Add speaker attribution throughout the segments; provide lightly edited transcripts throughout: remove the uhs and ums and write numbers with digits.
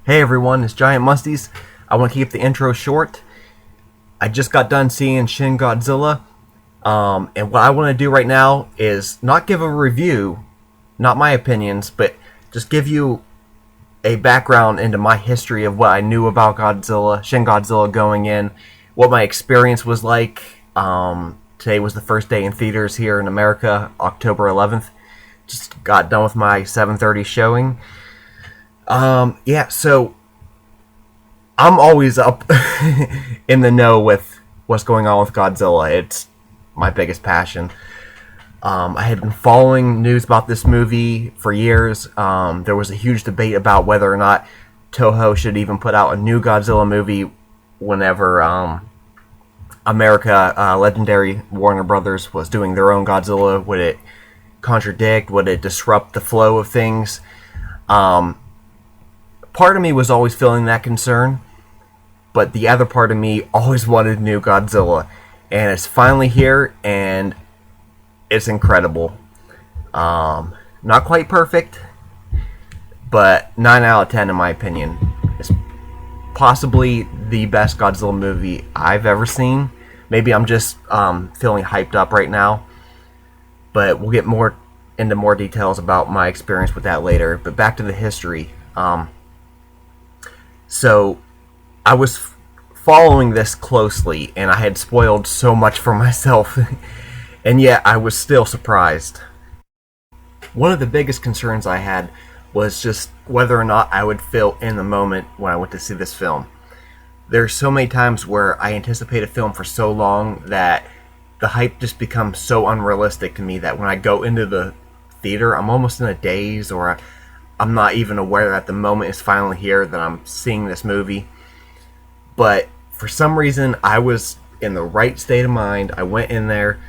Speaker 1: Hey everyone, it's Giant Munsties. I want to keep the intro short. I just got done seeing Shin Godzilla, and what I want to do right now is not give a review, not my opinions, but just give you a background into my history of what I knew about Godzilla, Shin Godzilla going in, what my experience was like. Today was the first day in theaters here in America, October 11th. Just got done with my 7:30 showing. So I'm always up in the know with what's going on with Godzilla. It's my biggest passion. I had been following news about this movie for years. There was a huge debate about whether or not Toho should even put out a new Godzilla movie whenever legendary Warner Brothers was doing their own Godzilla. Would it contradict? Would it disrupt the flow of things? Part of me was always feeling that concern, but the other part of me always wanted new Godzilla, and it's finally here, and it's incredible. Not quite perfect, but 9 out of 10 in my opinion. It's possibly the best Godzilla movie I've ever seen. Maybe I'm just feeling hyped up right now, but we'll get into more details about my experience with that later. But back to the history. So I was following this closely, and I had spoiled so much for myself, and yet I was still surprised. One of the biggest concerns I had was just whether or not I would feel in the moment when I went to see this film. There's so many times where I anticipate a film for so long that the hype just becomes so unrealistic to me that when I go into the theater, I'm almost in a daze, or I'm not even aware that the moment is finally here, that I'm seeing this movie. But for some reason, I was in the right state of mind. I went in there,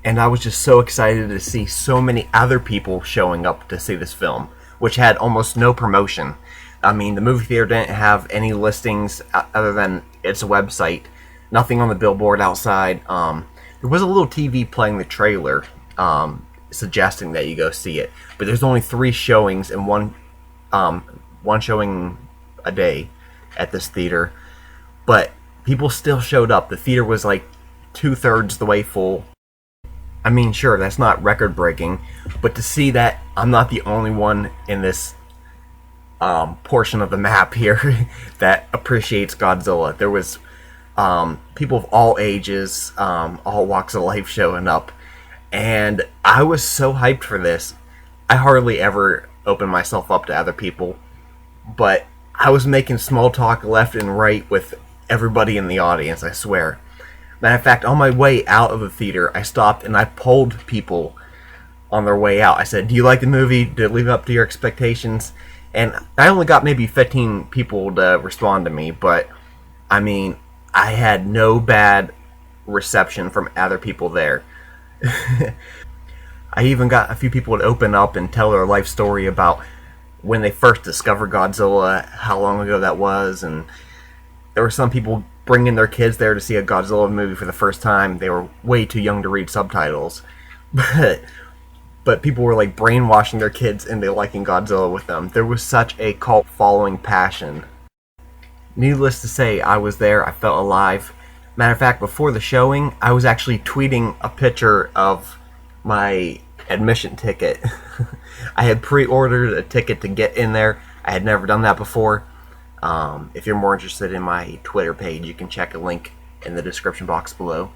Speaker 1: and I was just so excited to see so many other people showing up to see this film, which had almost no promotion. I mean, the movie theater didn't have any listings other than its website. Nothing on the billboard outside. There was a little TV playing the trailer, suggesting that you go see it, but there's only 3 showings and one showing a day at this theater. But people still showed up. The theater was like 2/3 the way full. I mean, sure, that's not record breaking, but to see that I'm not the only one in this portion of the map here that appreciates Godzilla. There was people of all ages, all walks of life showing up. And I was so hyped for this. I hardly ever open myself up to other people, but I was making small talk left and right with everybody in the audience, I swear. Matter of fact, on my way out of the theater, I stopped and I polled people on their way out. I said, "Do you like the movie? Did it live up to your expectations?" And I only got maybe 15 people to respond to me, but I mean, I had no bad reception from other people there. I even got a few people to open up and tell their life story about when they first discovered Godzilla, how long ago that was, and there were some people bringing their kids there to see a Godzilla movie for the first time. They were way too young to read subtitles, but people were like brainwashing their kids into liking Godzilla with them. There was such a cult following passion. Needless to say, I was there. I felt alive. Matter of fact, before the showing, I was actually tweeting a picture of my admission ticket. I had pre-ordered a ticket to get in there. I had never done that before. If you're more interested in my Twitter page, you can check a link in the description box below.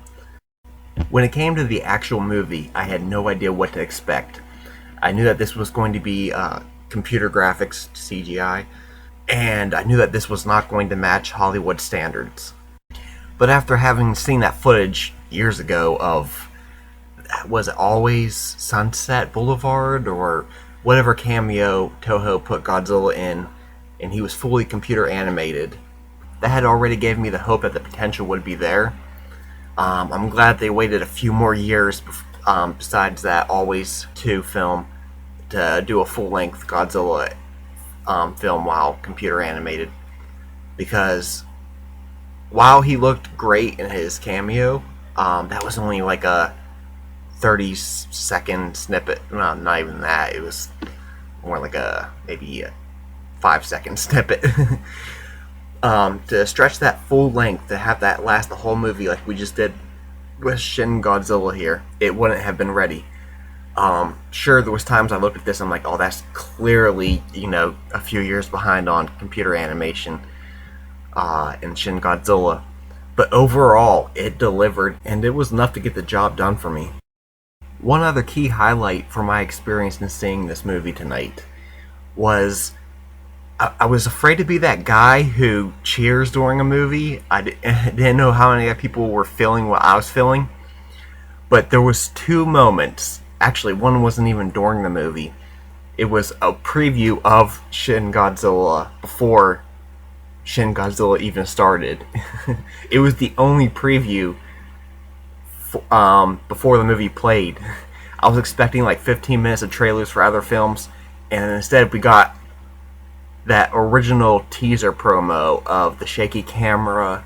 Speaker 1: When it came to the actual movie, I had no idea what to expect. I knew that this was going to be computer graphics, CGI, and I knew that this was not going to match Hollywood standards. But after having seen that footage years ago of, was it always Sunset Boulevard or whatever cameo Toho put Godzilla in, and he was fully computer animated, that had already gave me the hope that the potential would be there. I'm glad they waited a few more years besides that Always 2 film to do a full-length Godzilla film while computer animated, because while he looked great in his cameo, that was only like a 30-second snippet. Well, not even that. It was more like maybe a 5 seconds snippet. To stretch that full length, to have that last the whole movie like we just did with Shin Godzilla here, it wouldn't have been ready. Sure, there was times I looked at this, I'm like, oh, that's clearly, a few years behind on computer animation in Shin Godzilla. But overall, it delivered, and it was enough to get the job done for me. One other key highlight for my experience in seeing this movie tonight was I was afraid to be that guy who cheers during a movie. I didn't know how many people were feeling what I was feeling. But there was 2 moments. Actually, one wasn't even during the movie. It was a preview of Shin Godzilla before Shin Godzilla even started. It was the only preview before the movie played. I was expecting like 15 minutes of trailers for other films, and instead we got that original teaser promo of the shaky camera,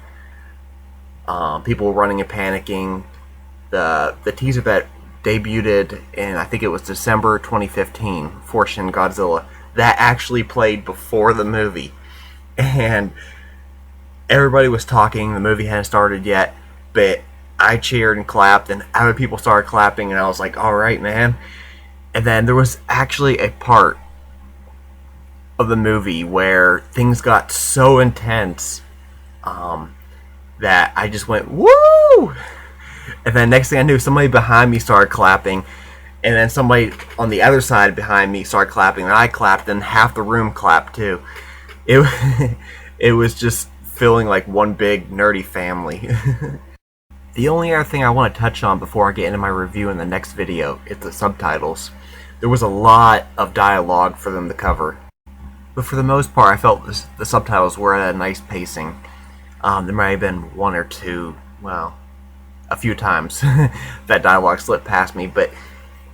Speaker 1: people running and panicking, the teaser that debuted in, I think it was December 2015 for Shin Godzilla, that actually played before the movie. And everybody was talking, the movie hadn't started yet, but I cheered and clapped, and other people started clapping, and I was like, alright, man. And then there was actually a part of the movie where things got so intense that I just went, woo! And then next thing I knew, somebody behind me started clapping, and then somebody on the other side behind me started clapping, and I clapped, and half the room clapped too. It was just feeling like one big nerdy family. The only other thing I want to touch on before I get into my review in the next video is the subtitles. There was a lot of dialogue for them to cover, but for the most part I felt the subtitles were at a nice pacing. There might have been 1 or 2, well, a few times that dialogue slipped past me, but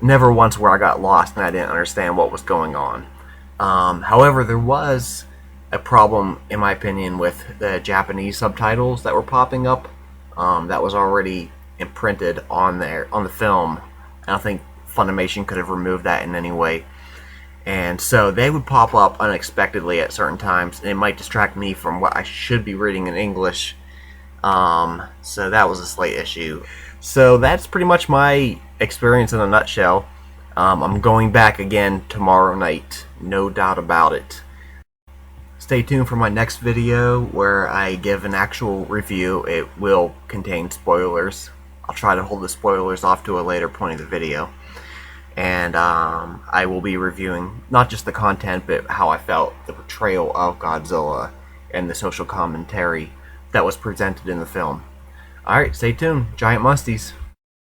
Speaker 1: never once where I got lost and I didn't understand what was going on. However, there was a problem, in my opinion, with the Japanese subtitles that were popping up. That was already imprinted on the film. I don't think Funimation could have removed that in any way. And so they would pop up unexpectedly at certain times, and it might distract me from what I should be reading in English. So that was a slight issue. So that's pretty much my experience in a nutshell. I'm going back again tomorrow night, no doubt about it. Stay tuned for my next video where I give an actual review. It will contain spoilers. I'll try to hold the spoilers off to a later point of the video. And I will be reviewing not just the content, but how I felt the portrayal of Godzilla and the social commentary that was presented in the film. Alright, stay tuned. Giant Munsties.